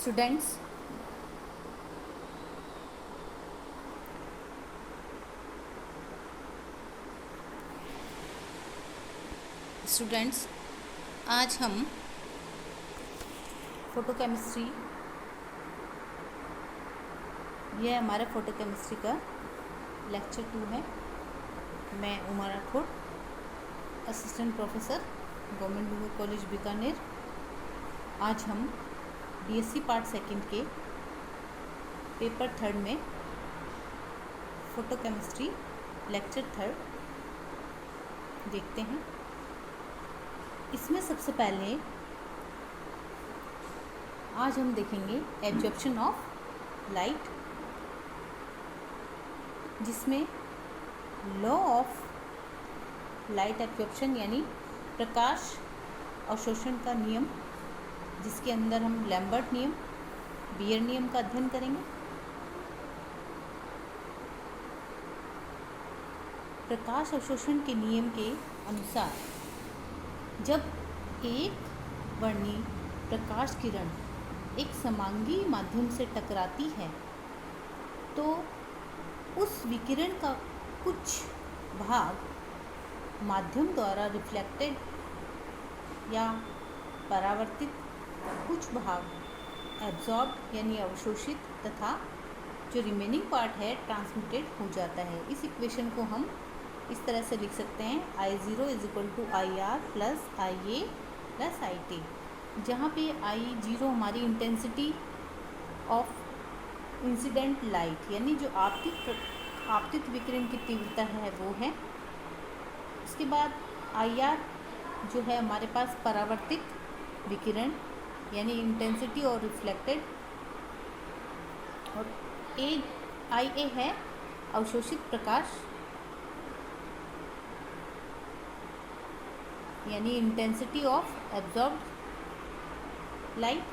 Students, आज हम photochemistry, यह हमारा फोटोकेमिस्ट्री का लेक्चर 2 है। मैं Uma Rathore, assistant professor, government women college Bikaner. आज हम बीएससी पार्ट सेकंड के पेपर 3 में फोटोकेमिस्ट्री लेक्चर 3 देखते हैं। इसमें सबसे पहले आज हम देखेंगे एब्जॉर्प्शन ऑफ लाइट, जिसमें लॉ ऑफ लाइट एब्जॉर्प्शन यानी प्रकाश अवशोषण का नियम, जिसके अंदर हम लैम्बर्ट नियम, बियर नियम का अध्ययन करेंगे। प्रकाश अवशोषण के नियम के अनुसार जब एक वर्णी प्रकाश किरण एक समांगी माध्यम से टकराती है तो उस विकिरण का कुछ भाग माध्यम द्वारा रिफ्लेक्टेड या परावर्तित, कुछ भाग एब्जॉर्ब यानी अवशोषित तथा जो रिमेनिंग पार्ट है ट्रांसमिटेड हो जाता है। इस इक्वेशन को हम इस तरह से लिख सकते हैं, I0 = IR + IA + IT, जहाँ पे I0 हमारी इंटेंसिटी ऑफ इंसिडेंट लाइट यानी जो आपतित विकिरण की तीव्रता है वो है। उसके बाद IR जो है हमारे पास परावर्तित विकिरण यानी इंटेंसिटी और रिफ्लेक्टेड, और IA है अवशोषित प्रकाश यानी इंटेंसिटी ऑफ एब्जॉर्ब्ड लाइट,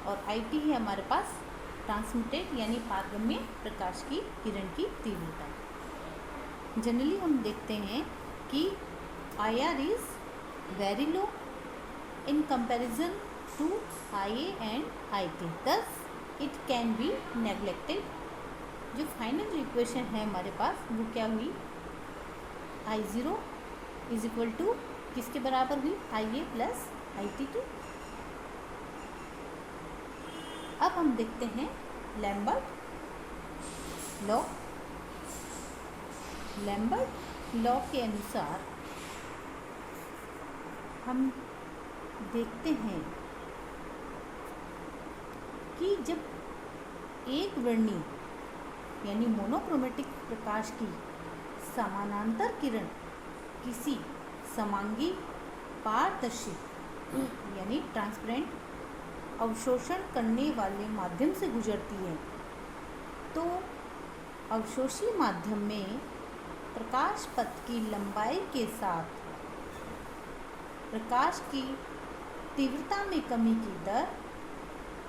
और IT है हमारे पास ट्रांसमिटेड यानी पारगम्य प्रकाश की किरण की तीव्रता। जनरली हम देखते हैं कि IR is very low in comparison to IA and IT, thus it can be neglected. जो फाइनल इक्वेशन है हमारे पास वो क्या हुई, I0 = किसके बराबर हुई, IA + IT2। अब हम देखते हैं लैम्बर्ट लॉ। लैम्बर्ट लॉ के अनुसार हम देखते हैं कि जब एक वर्णी यानी मोनोक्रोमेटिक प्रकाश की समानांतर किरण किसी समांगी पारदर्शी यानी ट्रांसपेरेंट अवशोषण करने वाले माध्यम से गुजरती है तो अवशोषी माध्यम में प्रकाश पथ की लंबाई के साथ प्रकाश की तीव्रता में कमी की दर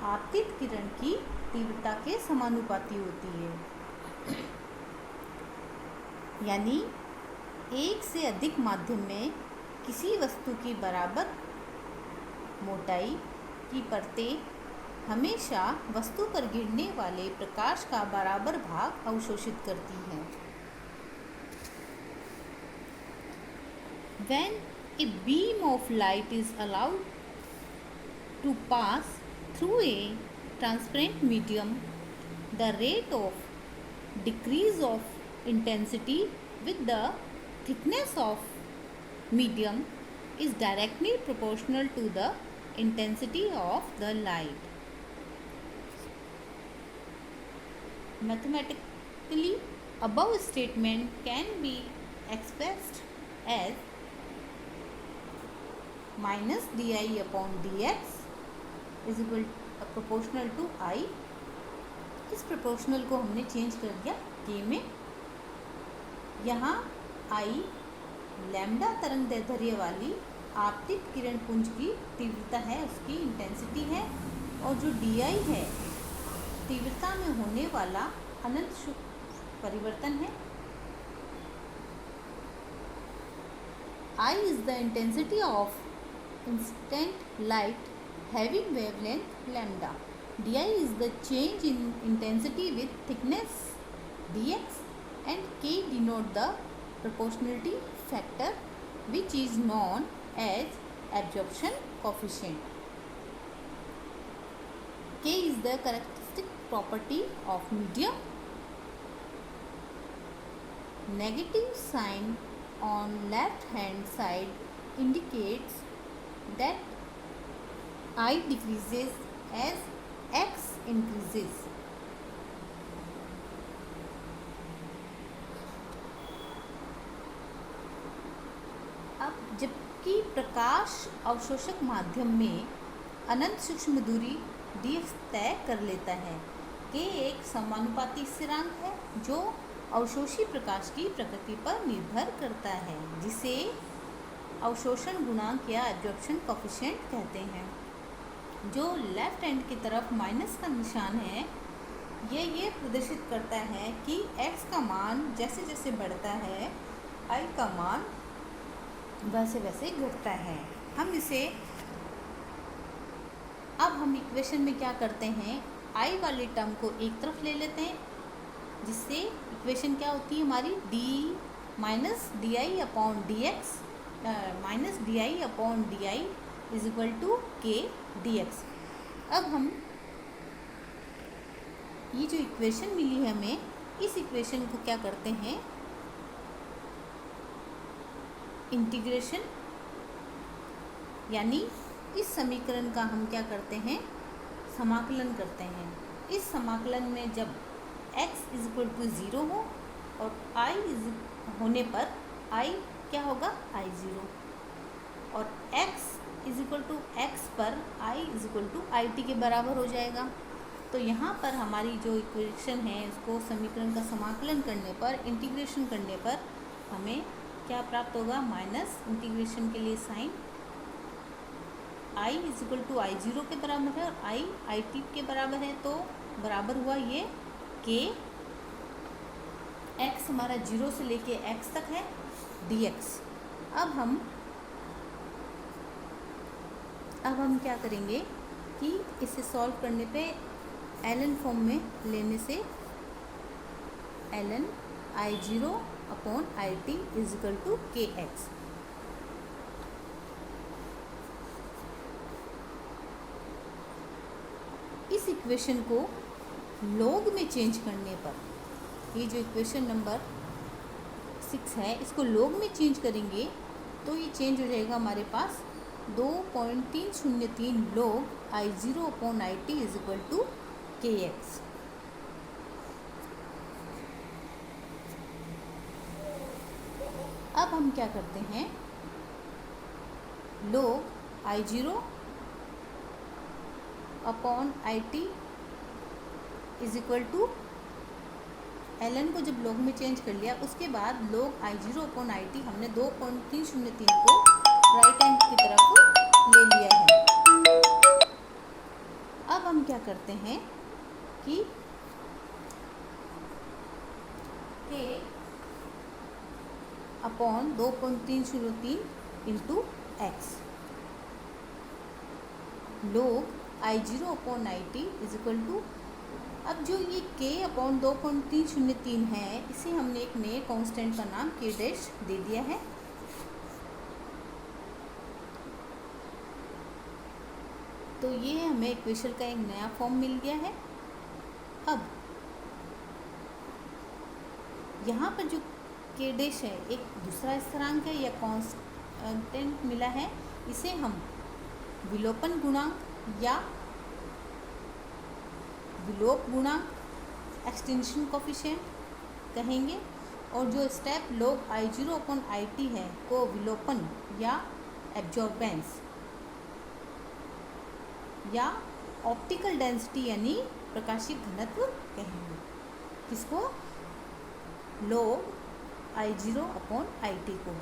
आपतित किरण की तीव्रता के समानुपाती होती है। यानी एक से अधिक माध्यम में किसी वस्तु की बराबर मोटाई की परतें हमेशा वस्तु पर गिरने वाले प्रकाश का बराबर भाग अवशोषित करती हैं। When a beam of light is allowed to pass through a transparent medium, the rate of decrease of intensity with the thickness of medium is directly proportional to the intensity of the light. Mathematically, above statement can be expressed as -di/dx = proportional to I। इस proportional को हमने change कर दिया K में। यहाँ I lambda तरंग दैर्ध्य वाली आपतित किरण पुंज की तीव्रता है, उसकी इंटेंसिटी है, और जो DI है तीव्रता में होने वाला अनंत परिवर्तन है। I is the intensity of incident light having wavelength lambda। di is the change in intensity with thickness dx and k denote the proportionality factor which is known as absorption coefficient. K is the characteristic property of medium. Negative sign on left hand side indicates that I decreases as x increases. अब जबकि प्रकाश अवशोषक माध्यम में अनंत सूक्ष्म दूरी dx तय कर लेता है, k एक समानुपाती स्थिरांक है जो अवशोषी प्रकाश की प्रकृति पर निर्भर करता है, जिसे अवशोषण गुणांक या एब्जॉर्प्शन कोएफिशिएंट कहते हैं। जो लेफ्ट हैंड की तरफ माइनस का निशान है, ये प्रदर्शित करता है कि x का मान जैसे जैसे बढ़ता है I का मान वैसे वैसे घटता है। अब हम इक्वेशन में क्या करते हैं, I वाले टर्म को एक तरफ ले लेते हैं, जिससे इक्वेशन क्या होती है हमारी d minus D I upon D X minus D I upon D I is equal to K D X. अब हम ये जो इक्वेशन मिली है हमें, इस इक्वेशन को क्या करते हैं, इंटीग्रेशन, यानी इस समीकरण का हम क्या करते हैं, समाकलन करते हैं। इस समाकलन में जब x इज इक्वल टू 0 हो और I होने पर I क्या होगा, I0, और x is equal to x पर I is equal to IT के बराबर हो जाएगा। तो यहाँ पर हमारी जो इक्वेशन है, उसको समीकरण का समाकलन करने पर, इंटीग्रेशन करने पर हमें क्या प्राप्त होगा, माइनस इंटीग्रेशन के लिए साइन I is equal to I0 के बराबर है और I IT के बराबर है, तो बराबर हुआ ये k, x हमारा 0 से लेके x तक है dx। अब हम क्या करेंगे कि इसे सॉल्व करने पे ln फॉर्म में लेने से ln I0 upon IT is equal to kx। इस इक्वेशन को लॉग में चेंज करने पर, ये जो इक्वेशन नंबर 6 है, इसको लॉग में चेंज करेंगे तो ये चेंज हो जाएगा हमारे पास 2.303 log I0 upon IT is equal to kx। अब हम क्या करते हैं, log I0 upon IT is equal to ln को जब log में चेंज कर लिया, उसके बाद log I0 अपॉन IT हमने 2.303 को राइट हैंड की तरफ ले लिया है। अब हम क्या करते हैं कि k upon 2.303 into X, log I0 upon IT is equal to, अब जो ये k अपॉन 2.303 है, इसे हमने एक नए कांस्टेंट का नाम k डैश दे दिया है। तो ये हमें इक्वेशन का एक नया फॉर्म मिल गया है। अब यहाँ पर जो k डैश है, एक दूसरा स्थिरांक है या कांस्टेंट मिला है, इसे हम विलोपन गुणांक या विलोप गुणांक, एक्सटेंशन कोफिशिएंट कहेंगे। और जो step log I0 upon IT है को विलोपन या एब्जॉर्बेंस या ऑप्टिकल डेंसिटी यानी प्रकाशीय घनत्व कहेंगे, किसको, log I0 अपॉन IT को।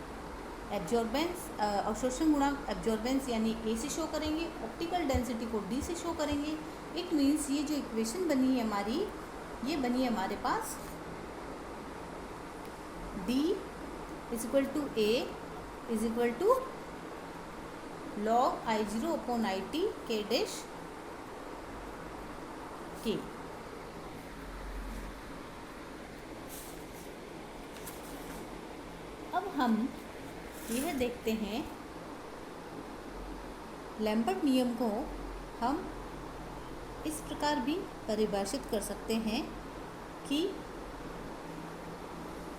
एब्जॉर्बेंस, अवशोषण गुणांक एब्जॉर्बेंस यानी A से शो करेंगे, ऑप्टिकल डेंसिटी को D से शो करेंगे। इट मीन्स ये जो इक्वेशन बनी है हमारी, ये बनी है हमारे पास D is equal to A is equal to log I0 upon IT k dash के। अब हम यह देखते हैं, लैम्बर्ट नियम को हम इस प्रकार भी परिभाषित कर सकते हैं कि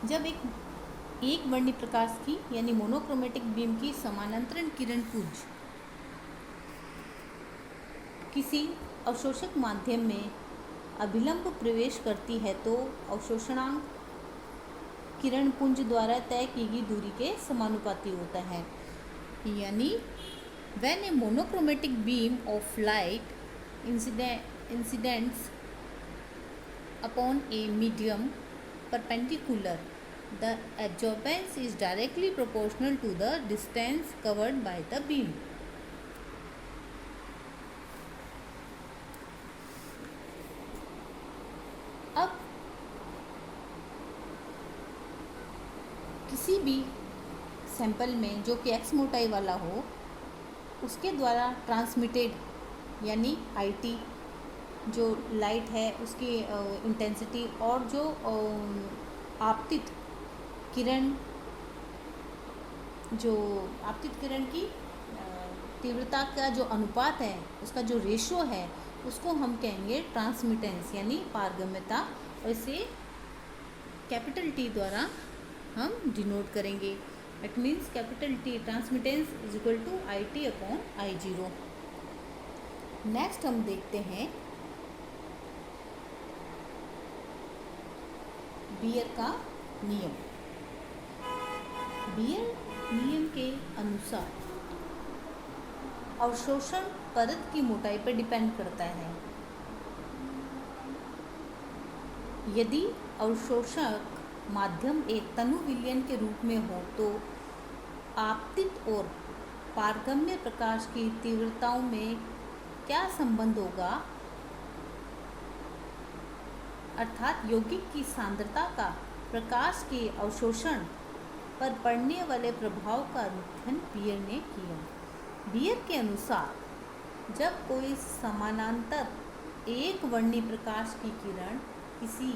जब एक वर्णी प्रकाश की यानी मोनोक्रोमेटिक बीम की समानांतरण किरण पुंज किसी अवशोषक माध्यम में अभिलंब प्रवेश करती है तो अवशोषणांक किरण पुंज द्वारा तय की गई दूरी के समानुपाती होता है। यानी when a monochromatic beam of light incidents upon a medium perpendicular, the absorbance is directly proportional to the distance covered by the beam. अब किसी भी सैंपल में जो कि x मोटाई वाला हो, उसके द्वारा ट्रांसमिटेड यानी IT जो लाइट है उसकी इंटेंसिटी और जो आपतित किरण की तीव्रता का जो अनुपात है, उसका जो रेशो है, उसको हम कहेंगे ट्रांसमिटेंस यानी पारगम्यता, और इसे कैपिटल T द्वारा हम डिनोट करेंगे। It means capital T transmittance is equal to IT upon I0। Next हम देखते हैं बियर का नियम। बियर नियम के अनुसार अवशोषण परत की मोटाई पर डिपेंड करता है। यदि अवशोषक माध्यम एक तनु विलयन के रूप में हो तो आपतित और पारगम्य प्रकाश की तीव्रताओं में क्या संबंध होगा, अर्थात यौगिक की सांद्रता का प्रकाश के अवशोषण पर पड़ने वाले प्रभाव का अध्ययन बियर ने किया। बियर के अनुसार जब कोई समानांतर एक वर्णी प्रकाश की किरण किसी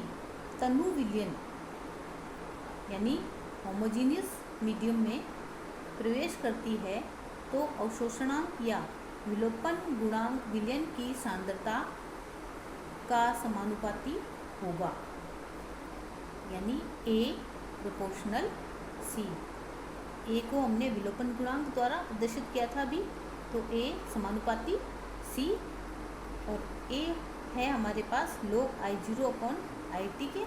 तनु विलयन यानी होमोजीनियस मीडियम में प्रवेश करती है तो अवशोषणांक या विलोपन गुणांक विलयन की सांद्रता का समानुपाती होगा, यानी A प्रोपोर्शनल C। A को हमने विलोपन गुणांक द्वारा प्रदर्शित किया था अभी, तो A समानुपाती C, और A है हमारे पास log I0 अपॉन IT के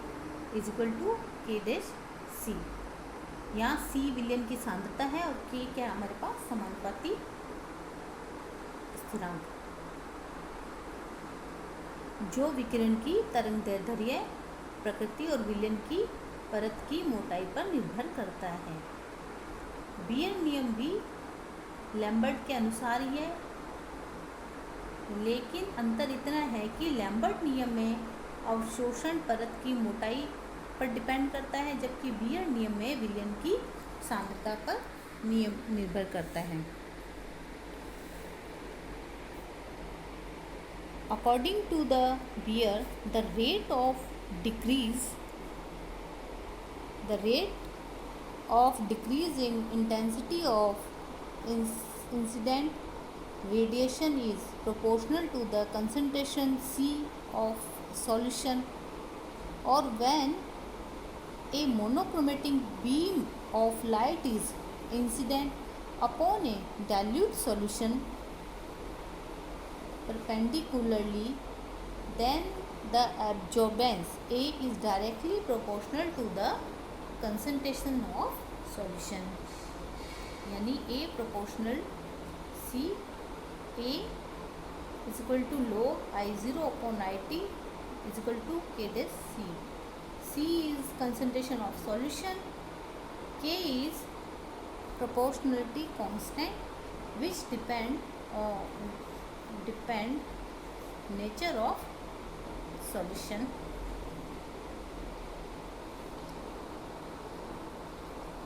is equal to K dash C। यहाँ C विलयन की सांद्रता है और K क्या है हमारे पास समानुपाती स्थिरांक, जो विकिरण की तरंगदैर्ध्य प्रकृति और विलयन की परत की मोटाई पर निर्भर करता है। बियर नियम भी लैम्बर्ट के अनुसार ही है, लेकिन अंतर इतना है कि लैम्बर्ट नियम में अवशोषण परत की मोटाई पर डिपेंड करता है, जबकि बियर नियम में विलयन की सांद्रता पर नियम निर्भर करता है। According to the Beer, the rate of decrease in intensity of incident radiation is proportional to the concentration C of solution, or when a monochromatic beam of light is incident upon a dilute solution perpendicularly, then the absorbance A is directly proportional to the concentration of solution, यानी A proportional C, A is equal to log I0 upon IT is equal to K dash C. C is concentration of solution, K is proportionality constant, which depend nature of solution.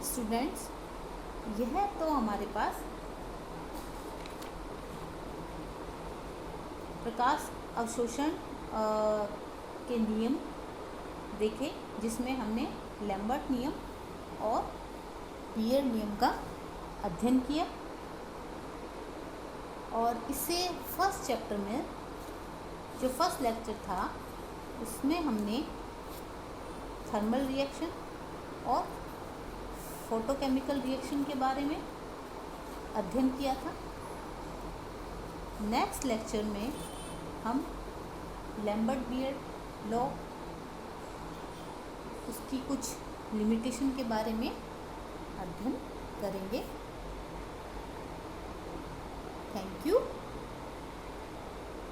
Students, यह तो हमारे पास प्रकाश अवशोषण के नियम देखे, जिसमें हमने Lambert नियम और बीयर नियम का अध्ययन किया। और इससे फर्स्ट चैप्टर में जो फर्स्ट लेक्चर था उसमें हमने थर्मल रिएक्शन और फोटोकेमिकल रिएक्शन के बारे में अध्ययन किया था। नेक्स्ट लेक्चर में हम लैम्बर्ट बीयर लॉ, उसकी कुछ लिमिटेशन के बारे में अध्ययन करेंगे। Thank you.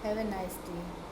Have a nice day.